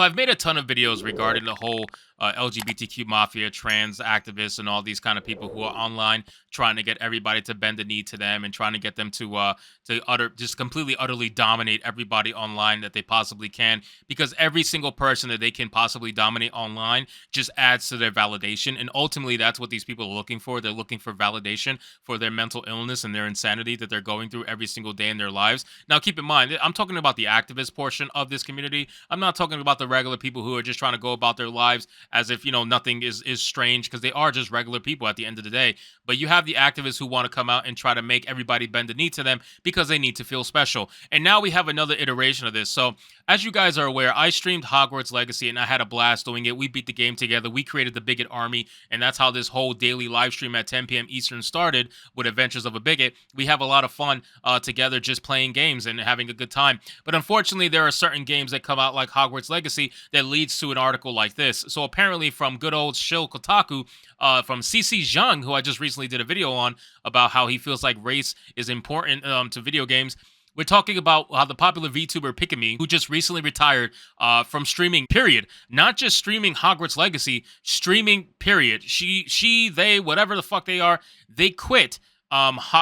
So I've made a ton of videos regarding the whole LGBTQ mafia, trans activists, and all these kind of people who are online trying to get everybody to bend the knee to them and trying to get them just completely utterly dominate everybody online that they possibly can, because every single person that they can possibly dominate online just adds to their validation, and ultimately that's what these people are looking for. They're looking for validation for their mental illness and their insanity that they're going through every single day in their lives. Now keep in mind, I'm talking about the activist portion of this community. I'm not talking about the regular people who are just trying to go about their lives as if, nothing is strange, because they are just regular people at the end of the day. But you have the activists who want to come out and try to make everybody bend the knee to them because they need to feel special. And now we have another iteration of this. So as you guys are aware, I streamed Hogwarts Legacy and I had a blast doing it. We beat the game together. We created the Bigot Army, and that's how this whole daily live stream at 10 p.m. Eastern started, with Adventures of a Bigot. We have a lot of fun together just playing games and having a good time. But unfortunately, there are certain games that come out like Hogwarts Legacy that leads to an article like this. So apparently from good old Shill Kotaku, from CC Zhang, who I just recently did a video on about how he feels like race is important to video games. We're talking about how the popular VTuber Pikamee, who just recently retired from streaming, period. Not just streaming Hogwarts Legacy, streaming, period. They, whatever the fuck they are, they quit.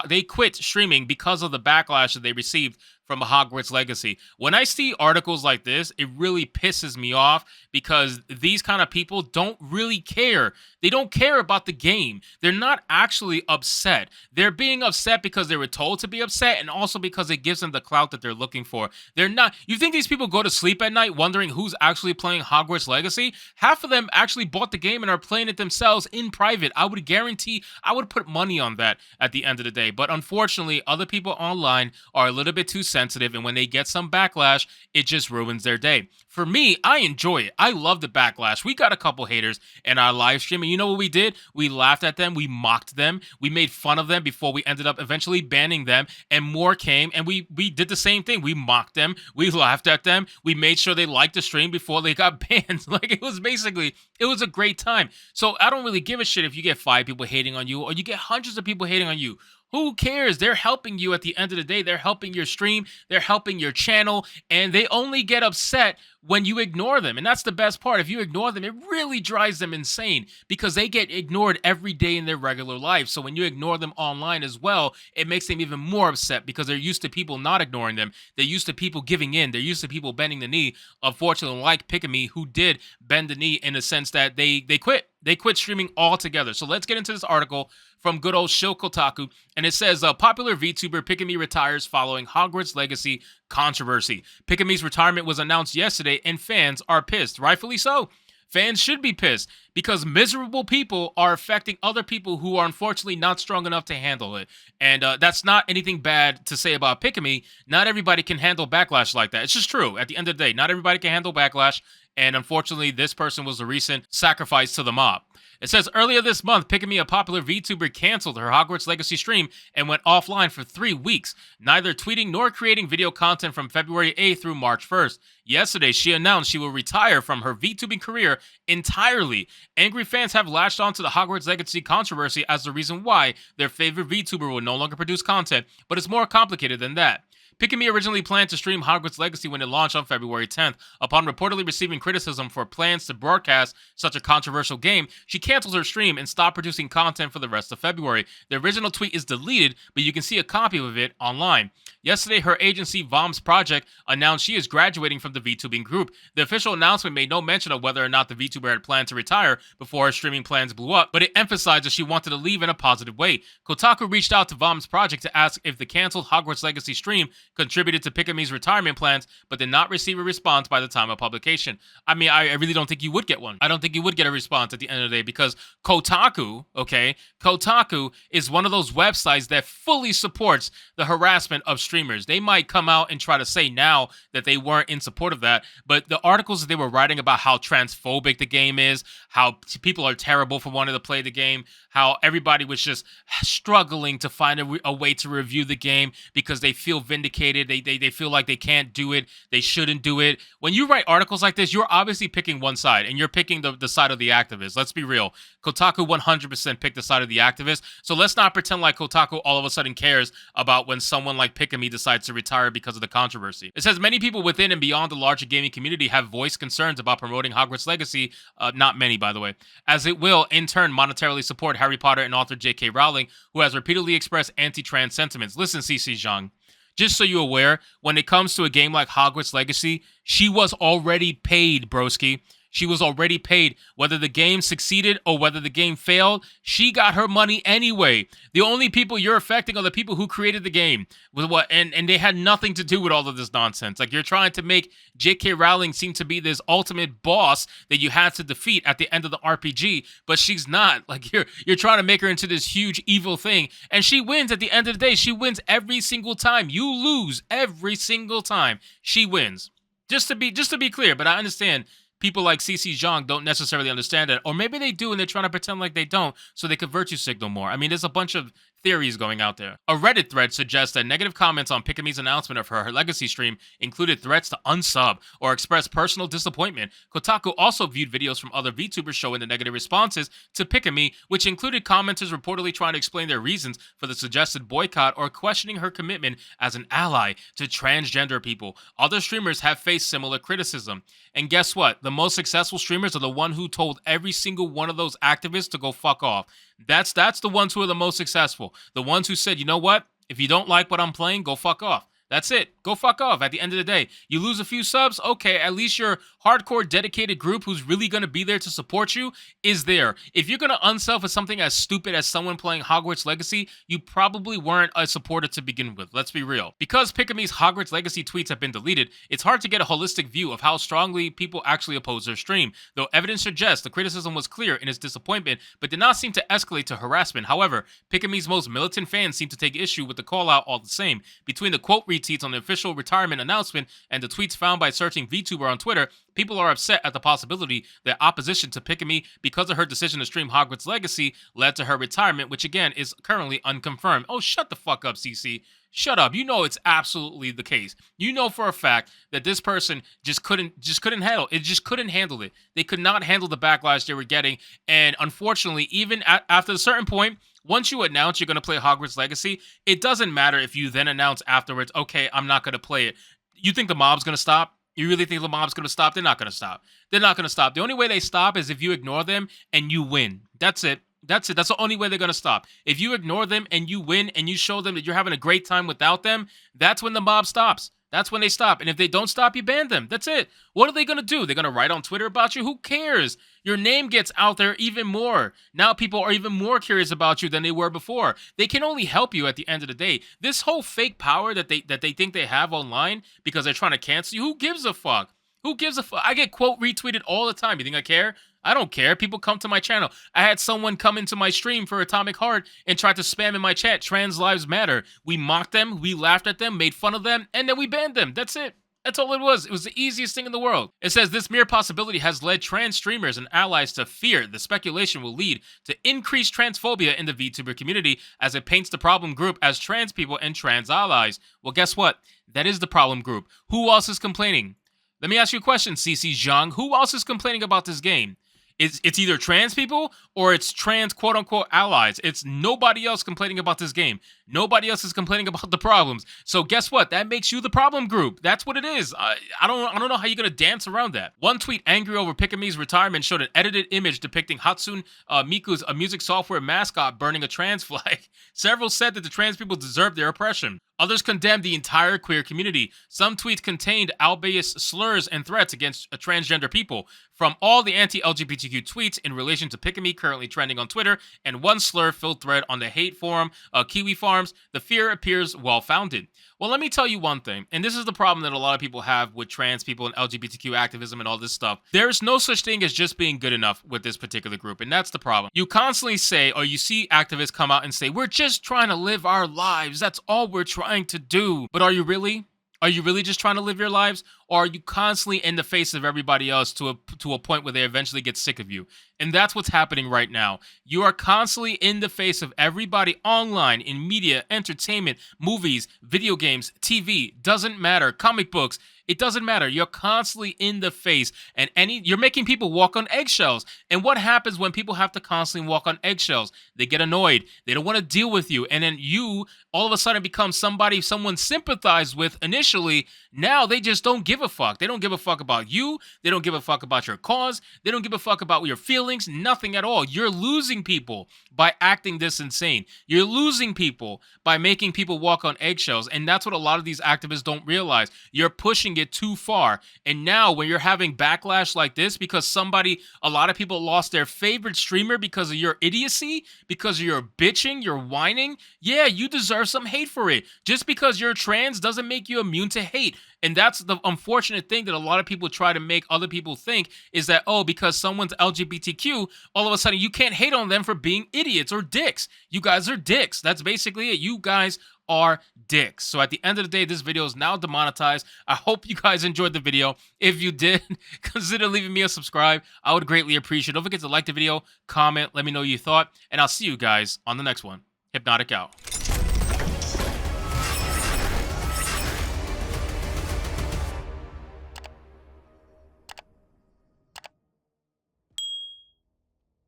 They quit streaming because of the backlash that they received from Hogwarts Legacy. When I see articles like this, it really pisses me off, because these kind of people don't really care. They don't care about the game. They're not actually upset. They're being upset because they were told to be upset, and also because it gives them the clout that they're looking for. They're not. You think these people go to sleep at night wondering who's actually playing Hogwarts Legacy? Half of them actually bought the game and are playing it themselves in private. I would guarantee, I would put money on that at the end of the day. But unfortunately, other people online are a little bit too sensitive, and when they get some backlash, it just ruins their day. For me, I enjoy it. I love the backlash. We got a couple haters in our live stream, and you know what we did? We laughed at them, we mocked them, we made fun of them before we ended up eventually banning them, and more came, and we did the same thing. We mocked them, we laughed at them, we made sure they liked the stream before they got banned. Like, it was a great time. So I don't really give a shit if you get 5 people hating on you or you get hundreds of people hating on you. Who cares? They're helping you at the end of the day. They're helping your stream. They're helping your channel. And they only get upset when you ignore them. And that's the best part. If you ignore them, it really drives them insane, because they get ignored every day in their regular life. So when you ignore them online as well, it makes them even more upset, because they're used to people not ignoring them. They're used to people giving in. They're used to people bending the knee. Unfortunately, like Pikamee, who did bend the knee in the sense that they quit. They quit streaming altogether. So let's get into this article from good old Shill Kotaku. And it says, popular VTuber Pikamee retires following Hogwarts Legacy controversy. Pikamee's retirement was announced yesterday, and fans are pissed. Rightfully so. Fans should be pissed, because miserable people are affecting other people who are unfortunately not strong enough to handle it. And that's not anything bad to say about Pikamee. Not everybody can handle backlash like that. It's just true. At the end of the day, not everybody can handle backlash. And unfortunately, this person was a recent sacrifice to the mob. It says, earlier this month, Pikamee, a popular VTuber, canceled her Hogwarts Legacy stream and went offline for 3 weeks, neither tweeting nor creating video content from February 8th through March 1st. Yesterday, she announced she will retire from her VTubing career entirely. Angry fans have latched onto the Hogwarts Legacy controversy as the reason why their favorite VTuber will no longer produce content, but it's more complicated than that. Pikamee originally planned to stream Hogwarts Legacy when it launched on February 10th. Upon reportedly receiving criticism for plans to broadcast such a controversial game, she canceled her stream and stopped producing content for the rest of February. The original tweet is deleted, but you can see a copy of it online. Yesterday, her agency, Vom's Project, announced she is graduating from the VTubing group. The official announcement made no mention of whether or not the VTuber had planned to retire before her streaming plans blew up, but it emphasized that she wanted to leave in a positive way. Kotaku reached out to Vom's Project to ask if the canceled Hogwarts Legacy stream contributed to Pikamee's retirement plans, but did not receive a response by the time of publication. I mean, I really don't think you would get one. I don't think you would get a response at the end of the day, because Kotaku, okay, Kotaku is one of those websites that fully supports the harassment of streamers. They might come out and try to say now that they weren't in support of that, but the articles that they were writing about how transphobic the game is, how people are terrible for wanting to play the game, how everybody was just struggling to find a way to review the game because they feel vindicated suffocated. They feel like they can't do it. They shouldn't do it. When you write articles like this, you're obviously picking one side, and you're picking the side of the activist. Let's be real. Kotaku 100% picked the side of the activist. So let's not pretend like Kotaku all of a sudden cares about when someone like Pikamee decides to retire because of the controversy. It says many people within and beyond the larger gaming community have voiced concerns about promoting Hogwarts Legacy. Not many, by the way, as it will in turn monetarily support Harry Potter and author J.K. Rowling, who has repeatedly expressed anti-trans sentiments. Listen, CC Zhang. Just so you're aware, when it comes to a game like Hogwarts Legacy, she was already paid, broski. She was already paid. Whether the game succeeded or whether the game failed, she got her money anyway. The only people you're affecting are the people who created the game. And they had nothing to do with all of this nonsense. Like, you're trying to make J.K. Rowling seem to be this ultimate boss that you had to defeat at the end of the RPG, but she's not. Like, you're trying to make her into this huge evil thing, and she wins at the end of the day. She wins every single time. You lose every single time. She wins. Just to be clear, but I understand people like CC Zhang don't necessarily understand it, or maybe they do and they're trying to pretend like they don't so they could virtue signal more. I mean, there's a bunch of theories going out there. A Reddit thread suggests that negative comments on Pikamee's announcement of her legacy stream included threats to unsub or express personal disappointment. Kotaku also viewed videos from other VTubers showing the negative responses to Pikamee, which included commenters reportedly trying to explain their reasons for the suggested boycott or questioning her commitment as an ally to transgender people. Other streamers have faced similar criticism. And guess what? The most successful streamers are the one who told every single one of those activists to go fuck off. That's the ones who are the most successful. The ones who said, you know what? If you don't like what I'm playing, go fuck off. That's it. Go fuck off. At the end of the day, you lose a few subs. Okay, at least your hardcore dedicated group who's really going to be there to support you is there. If you're going to unsub for something as stupid as someone playing Hogwarts Legacy, you probably weren't a supporter to begin with. Let's be real. Because Pikamee's Hogwarts Legacy tweets have been deleted, it's hard to get a holistic view of how strongly people actually oppose their stream. Though evidence suggests the criticism was clear in its disappointment, but did not seem to escalate to harassment. However, Pikamee's most militant fans seem to take issue with the call out all the same. Between the quote retweets on the official retirement announcement and the tweets found by searching VTuber on Twitter, people are upset at the possibility that opposition to Pikamee because of her decision to stream Hogwarts Legacy led to her retirement, which again is currently unconfirmed. Oh, shut the fuck up, CC. Shut up. You know it's absolutely the case. You know for a fact that this person just couldn't handle it. Just couldn't handle it. They could not handle the backlash they were getting, and unfortunately, even after a certain point, once you announce you're going to play Hogwarts Legacy, it doesn't matter if you then announce afterwards, okay, I'm not going to play it. You think the mob's going to stop? You really think the mob's going to stop? They're not going to stop. They're not going to stop. The only way they stop is if you ignore them and you win. That's it. That's it. That's the only way they're going to stop. If you ignore them and you win and you show them that you're having a great time without them, that's when the mob stops. That's when they stop. And if they don't stop, you ban them. That's it. What are they going to do? They're going to write on Twitter about you? Who cares? Your name gets out there even more. Now people are even more curious about you than they were before. They can only help you at the end of the day. This whole fake power that they think they have online because they're trying to cancel you, who gives a fuck? Who gives a fuck? I get quote retweeted all the time. You think I care? I don't care. People come to my channel. I had someone come into my stream for Atomic Heart and tried to spam in my chat, trans lives matter. We mocked them, we laughed at them, made fun of them, and then we banned them. That's it. That's all it was. It was the easiest thing in the world. It says this mere possibility has led trans streamers and allies to fear the speculation will lead to increased transphobia in the VTuber community as it paints the problem group as trans people and trans allies. Well, guess what? That is the problem group. Who else is complaining? Let me ask you a question, CC Zhang. Who else is complaining about this game? It's either trans people or it's trans quote-unquote allies. It's nobody else complaining about this game. Nobody else is complaining about the problems. So guess what? That makes you the problem group. That's what it is. I don't know how you're going to dance around that. One tweet angry over Pikamee's retirement showed an edited image depicting Hatsune Miku's a music software mascot burning a trans flag. Several said that the trans people deserve their oppression. Others condemned the entire queer community. Some tweets contained albeit slurs and threats against transgender people. From all the anti-LGBTQ tweets in relation to Pikamee currently trending on Twitter, and one slur-filled thread on the hate forum, Kiwi Farms, the fear appears well-founded. Well, let me tell you one thing, and this is the problem that a lot of people have with trans people and LGBTQ activism and all this stuff. There's no such thing as just being good enough with this particular group, and that's the problem. You constantly say, or you see activists come out and say, we're just trying to live our lives. That's all we're trying to do. But are you really? Are you really just trying to live your lives, or are you constantly in the face of everybody else to a point where they eventually get sick of you? And that's what's happening right now. You are constantly in the face of everybody online, in media, entertainment, movies, video games, TV, doesn't matter, comic books. It doesn't matter. You're constantly in the face, and you're making people walk on eggshells. And what happens when people have to constantly walk on eggshells? They get annoyed. They don't want to deal with you, and then you all of a sudden become somebody someone sympathized with initially. Now they just don't give a fuck. They don't give a fuck about you. They don't give a fuck about your cause. They don't give a fuck about your feelings. Nothing at all. You're losing people by acting this insane. You're losing people by making people walk on eggshells. And that's what a lot of these activists don't realize. You're pushing it too far. And now when you're having backlash like this because a lot of people lost their favorite streamer because of your idiocy, because of your bitching, your whining, yeah, you deserve some hate for it. Just because you're trans doesn't make you immune to hate. And that's the unfortunate thing that a lot of people try to make other people think is that, oh, because someone's LGBTQ, all of a sudden you can't hate on them for being idiots or dicks. You guys are dicks. That's basically it. You guys are dicks. So at the end of the day, this video is now demonetized. I hope you guys enjoyed the video. If you did, consider leaving me a subscribe. I would greatly appreciate it. Don't forget to like the video, comment, let me know what you thought, and I'll see you guys on the next one. Hypnotic out.